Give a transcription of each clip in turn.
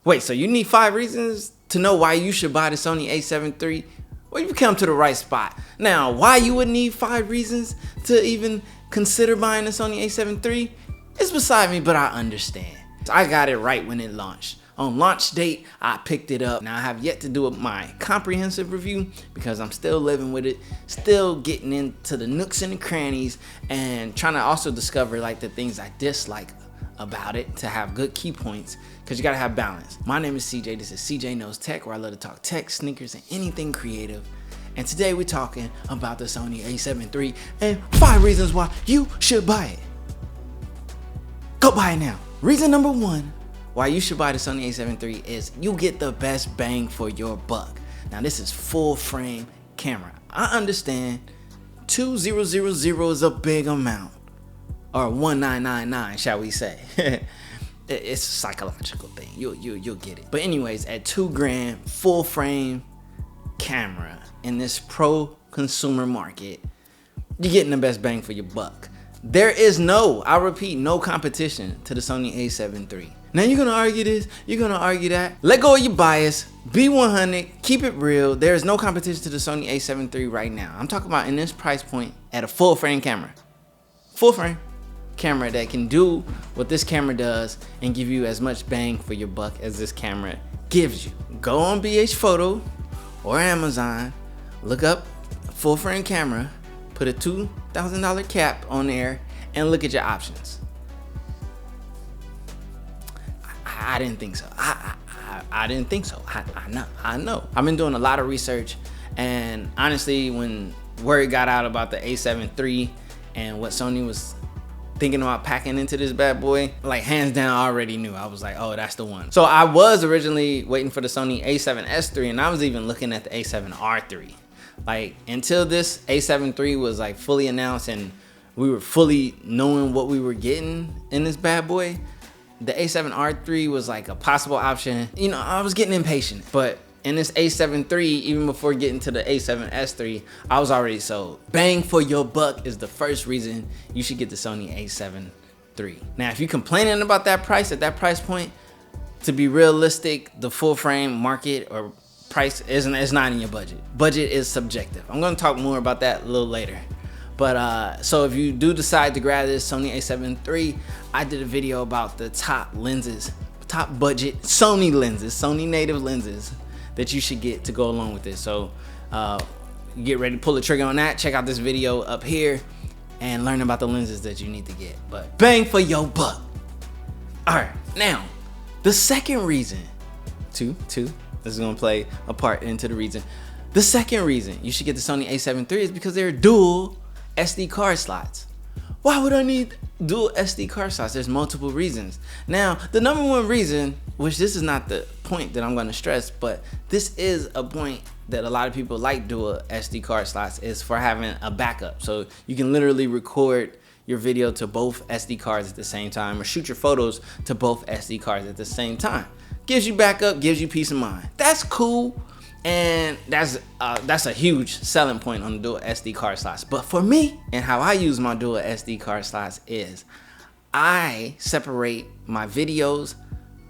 Wait, so you need 5 reasons to know why you should buy the Sony A7 III? Well, you've come to the right spot. Now, why you would need 5 reasons to even consider buying the Sony A7 III is beside me, but I understand. I got it right when it launched. On launch date, I picked it up. Now, I have yet to do my comprehensive review because I'm still living with it, still getting into the nooks and the crannies, and trying to also discover like the things I dislike about it to have good key points, because you gotta have balance. My name is CJ, this is CJ Knows Tech, where I love to talk tech, sneakers, and anything creative. And today we're talking about the Sony A7 III and 5 reasons why you should buy it. Go buy it now. Reason number 1 why you should buy the Sony A7 III is you get the best bang for your buck. Now this is full frame camera. I understand 2000 is a big amount, or 1999 shall we say. It's a psychological thing, you'll get it. But anyways, at $2 grand, full frame camera in this pro consumer market, you're getting the best bang for your buck. There is no, I repeat, no competition to the Sony A7 III. Now you're gonna argue this, you're gonna argue that. Let go of your bias, be 100, keep it real. There is no competition to the Sony A7 III right now. I'm talking about in this price point at a full frame camera. Full frame camera that can do what this camera does and give you as much bang for your buck as this camera gives you. Go on BH Photo or Amazon, look up a full frame camera, put a $2,000 cap on there, and look at your options. I didn't think so. I didn't think so. I know. I've been doing a lot of research, and honestly, when word got out about the A7 III and what Sony was thinking about packing into this bad boy, like hands down, I already knew. I was like, oh, that's the one. So I was originally waiting for the Sony A7S III, and I was even looking at the A7R III. Like, until this A7 III was like fully announced and we were fully knowing what we were getting in this bad boy, the A7R III was like a possible option. You know, I was getting impatient, but in this A7 III, even before getting to the A7S III, I was already sold. Bang for your buck is the first reason you should get the Sony A7 III. Now, if you're complaining about that price at that price point, to be realistic, the full frame market or price is not in your budget. Budget is subjective. I'm gonna talk more about that a little later. But so if you do decide to grab this Sony A7 III, I did a video about the top lenses, top budget Sony lenses, Sony native lenses that you should get to go along with this. So get ready to pull the trigger on that. Check out this video up here and learn about the lenses that you need to get. But bang for your buck. All right, now the second reason, two, this is gonna play a part into the reason. The second reason you should get the Sony A7 III is because they're dual SD card slots. Why would I need dual SD card slots? There's multiple reasons. Now, the number 1 reason, which this is not the point that I'm going to stress, but this is a point that a lot of people like dual SD card slots, is for having a backup. So you can literally record your video to both SD cards at the same time, or shoot your photos to both SD cards at the same time. Gives you backup, gives you peace of mind. That's cool. And that's a huge selling point on the dual SD card slots. But for me, and how I use my dual SD card slots, is I separate my videos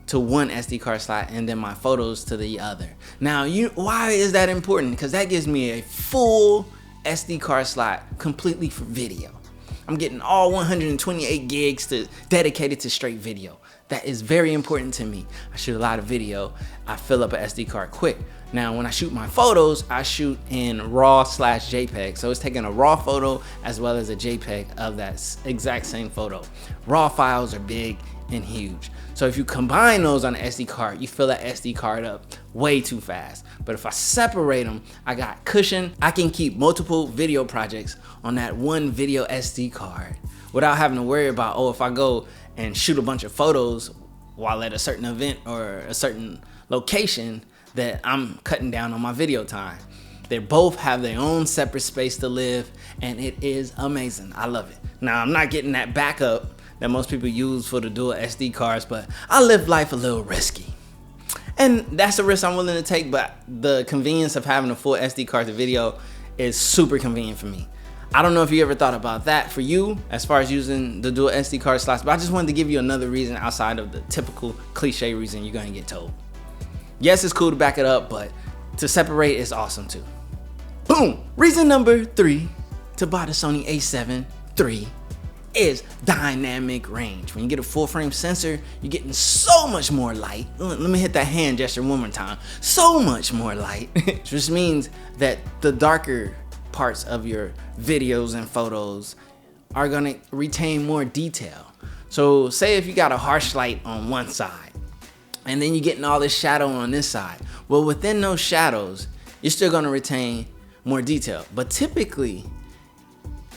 to one SD card slot and then my photos to the other. Now, why is that important? Because that gives me a full SD card slot completely for video. I'm getting all 128 gigs dedicated to straight video. That is very important to me. I shoot a lot of video. I fill up an SD card quick. Now, when I shoot my photos, I shoot in RAW/JPEG. So it's taking a RAW photo as well as a JPEG of that exact same photo. RAW files are big and huge. So if you combine those on an SD card, you fill that SD card up way too fast. But if I separate them, I got cushion. I can keep multiple video projects on that one video SD card without having to worry about, oh, if I go and shoot a bunch of photos while at a certain event or a certain location, that I'm cutting down on my video time. They both have their own separate space to live, and it is amazing. I love it. Now, I'm not getting that backup that most people use for the dual SD cards, but I live life a little risky. And that's a risk I'm willing to take, but the convenience of having a full SD card to video is super convenient for me. I don't know if you ever thought about that for you as far as using the dual SD card slots, but I just wanted to give you another reason outside of the typical cliche reason you're gonna get told. Yes, it's cool to back it up, but to separate is awesome too. Boom! Reason number 3 to buy the Sony A7 III is dynamic range. When you get a full frame sensor, you're getting so much more light. Let me hit that hand gesture one more time. So much more light, which means that the darker parts of your videos and photos are gonna retain more detail. So say if you got a harsh light on one side and then you're getting all this shadow on this side, well, within those shadows, you're still gonna retain more detail. But typically,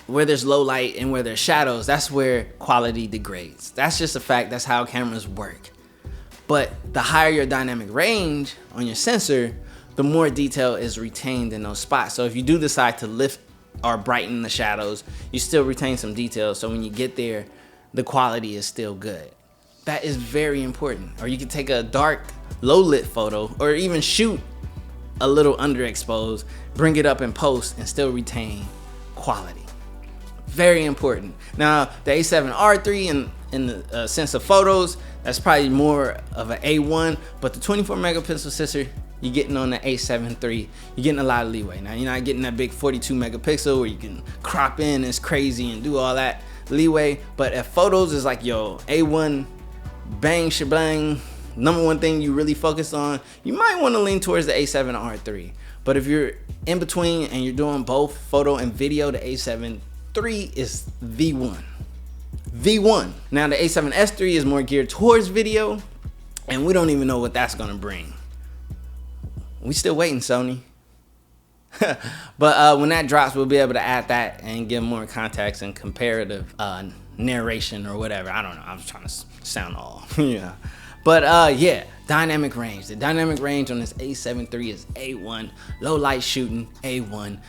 where there's low light and where there's shadows, that's where quality degrades. That's just a fact. That's how cameras work. But the higher your dynamic range on your sensor, the more detail is retained in those spots. So if you do decide to lift or brighten the shadows, you still retain some detail. So when you get there, the quality is still good. That is very important. Or you can take a dark, low lit photo or even shoot a little underexposed, bring it up in post and still retain quality. Very important. Now, the A7R III in the sense of photos, that's probably more of an A1, but the 24 megapixel sensor you're getting on the A7 III, you're getting a lot of leeway. Now, you're not getting that big 42 megapixel where you can crop in as crazy and do all that leeway, but if photos is like your A1 bang shebang, number one thing you really focus on, you might want to lean towards the A7R III. But if you're in between and you're doing both photo and video, the A7 III is the one. The one. Now the A7S III is more geared towards video, and we don't even know what that's gonna bring. We still waiting, Sony. But when that drops, we'll be able to add that and give more context and comparative narration or whatever. I don't know. I was trying to sound all yeah. But yeah, dynamic range. The dynamic range on this A7 III is A1. Low light shooting, A1.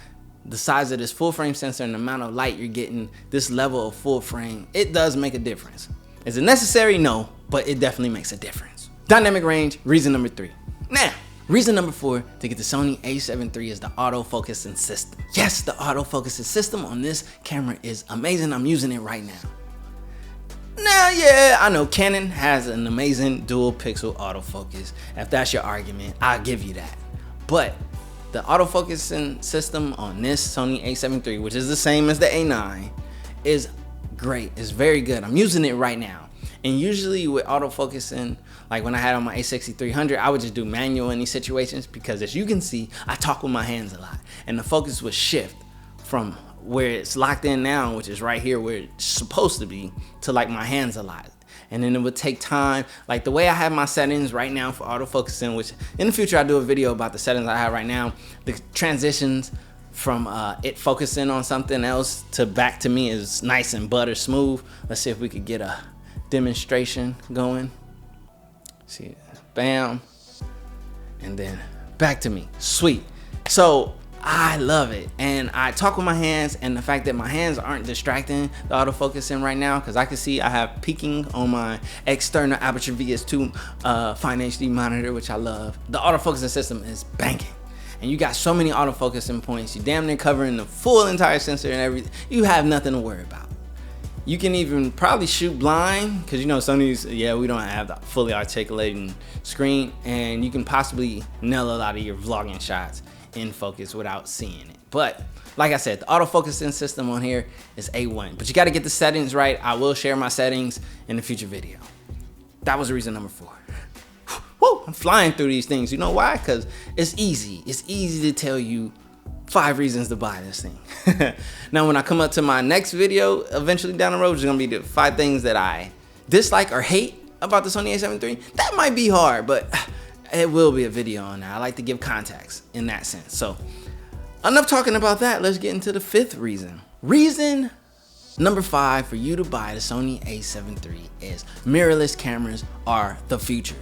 The size of this full frame sensor and the amount of light you're getting, this level of full frame, it does make a difference. Is it necessary? No, but it definitely makes a difference. Dynamic range, reason number 3. Now, reason number 4 to get the Sony A7 III is the autofocusing system. Yes, the autofocusing system on this camera is amazing. I'm using it right now. Now, yeah, I know Canon has an amazing dual pixel autofocus. If that's your argument, I'll give you that. But the autofocusing system on this Sony A7 III, which is the same as the A9, is great. It's very good. I'm using it right now. And usually with autofocusing, like when I had on my A6300, I would just do manual in these situations because as you can see, I talk with my hands a lot. And the focus would shift from where it's locked in now, which is right here where it's supposed to be, to like my hands a lot. And then it would take time. Like the way I have my settings right now for autofocusing, which in the future I'll do a video about the settings I have right now, the transitions from it focusing on something else to back to me is nice and butter smooth. Let's see if we could get a demonstration going. See, bam, and then back to me. Sweet. So I love it, and I talk with my hands, and the fact that my hands aren't distracting the autofocusing right now, because I can see I have peaking on my external aperture VS2 Fine HD monitor, which I love. The autofocusing system is banging, and you got so many autofocusing points. You damn near covering the full entire sensor and everything. You have nothing to worry about. You can even probably shoot blind, because you know Sony's, yeah, we don't have the fully articulating screen, and you can possibly nail a lot of your vlogging shots in focus without seeing it. But like I said, the autofocusing system on here is A1, but you got to get the settings right. I will share my settings in a future video. That was reason number 4. Woo, I'm flying through these things. You know why? Because it's easy. It's easy to tell you 5 reasons to buy this thing. Now, when I come up to my next video, eventually down the road, it's gonna be the 5 things that I dislike or hate about the Sony A7 III. That might be hard, but it will be a video on that. I like to give context in that sense. So enough talking about that. Let's get into the 5th reason. Reason number 5 for you to buy the Sony A7 III is mirrorless cameras are the future.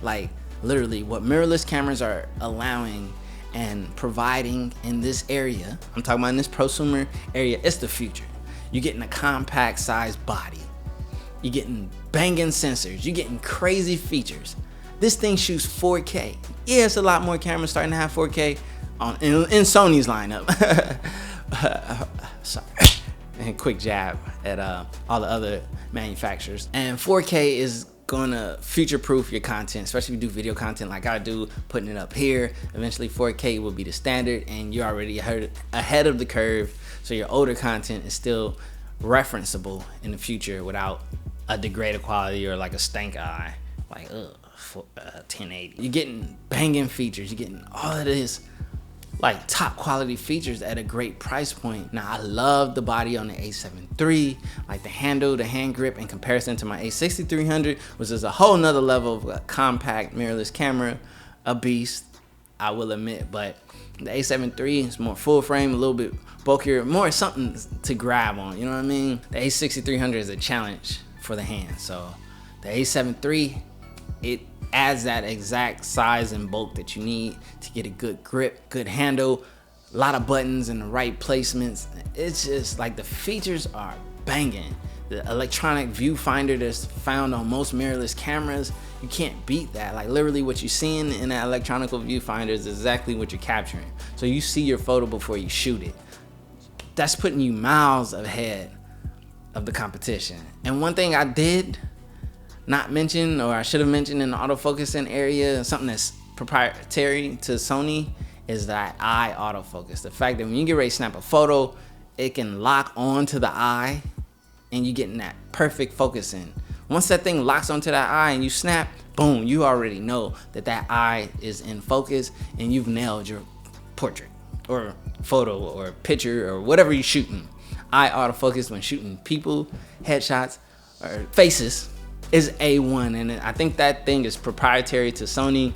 Like literally what mirrorless cameras are allowing and providing in this area, I'm talking about in this prosumer area, it's the future. You're getting a compact sized body. You're getting banging sensors. You're getting crazy features. This thing shoots 4K. Yeah, it's a lot more cameras starting to have 4K in Sony's lineup. Sorry. and quick jab at all the other manufacturers. And 4K is gonna future-proof your content, especially if you do video content like I do, putting it up here. Eventually 4K will be the standard, and you're already ahead of the curve, so your older content is still referenceable in the future without a degraded quality or like a stank eye, like 1080. You're getting banging features, you're getting all of this like top quality features at a great price point. Now I love the body on the A7 III, like the handle, the hand grip in comparison to my A6300, which is a whole nother level of a compact mirrorless camera, a beast, I will admit. But the A7 III is more full frame, a little bit bulkier, more something to grab on, you know what I mean? The A6300 is a challenge for the hand. So the A7 III, it adds that exact size and bulk that you need to get a good grip, good handle, a lot of buttons in the right placements. It's just like the features are banging. The electronic viewfinder that's found on most mirrorless cameras, you can't beat that. Like literally what you're seeing in that electronic viewfinder is exactly what you're capturing. So you see your photo before you shoot it. That's putting you miles ahead of the competition. And one thing I did not mention, or I should have mentioned in the autofocusing area, something that's proprietary to Sony, is that eye autofocus. The fact that when you get ready to snap a photo, it can lock onto the eye and you getting that perfect focusing. Once that thing locks onto that eye and you snap, boom, you already know that that eye is in focus and you've nailed your portrait or photo or picture or whatever you're shooting. Eye autofocus when shooting people, headshots, or faces is A1, and I think that thing is proprietary to Sony.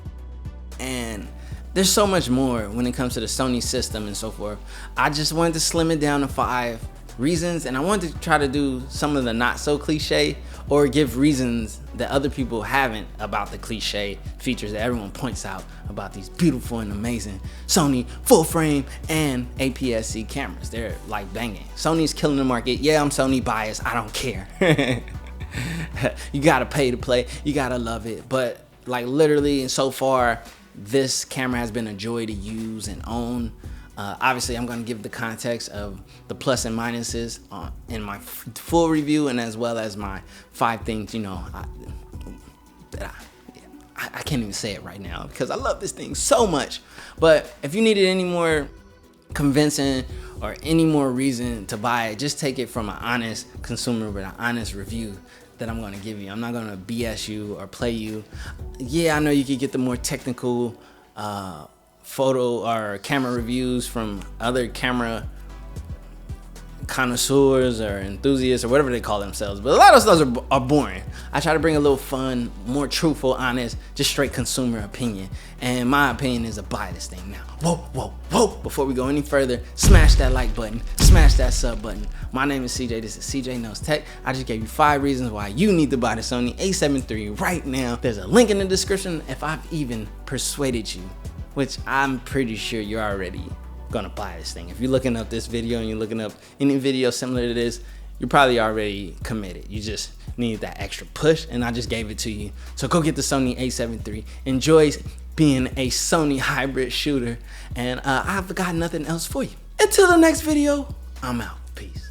And there's so much more when it comes to the Sony system and so forth. I just wanted to slim it down to 5 reasons, and I wanted to try to do some of the not so cliche or give reasons that other people haven't about the cliche features that everyone points out about these beautiful and amazing Sony full frame and APS-C cameras. They're like banging. Sony's killing the market. Yeah, I'm Sony biased, I don't care. You gotta pay to play, you gotta love it. But like literally, and so far, this camera has been a joy to use and own. Obviously, I'm gonna give the context of the plus and minuses in my full review, and as well as my 5 things, you know, I can't even say it right now because I love this thing so much. But if you needed any more convincing or any more reason to buy it, just take it from an honest consumer with an honest review that I'm gonna give you. I'm not gonna BS you or play you. Yeah, I know you could get the more technical photo or camera reviews from other camera connoisseurs or enthusiasts or whatever they call themselves, but a lot of those are boring. I try to bring a little fun, more truthful, honest, just straight consumer opinion. And my opinion is to buy this thing now. Whoa. Before we go any further, smash that like button, smash that sub button. My name is CJ, this is CJ Knows Tech. I just gave you 5 reasons why you need to buy the Sony A7 III right now. There's a link in the description if I've even persuaded you, which I'm pretty sure you're already gonna buy this thing. If you're looking up this video and you're looking up any video similar to this, you're probably already committed. You just need that extra push, and I just gave it to you. So go get the Sony A7 III. Enjoy being a Sony hybrid shooter, and I've got nothing else for you. Until the next video, I'm out. Peace.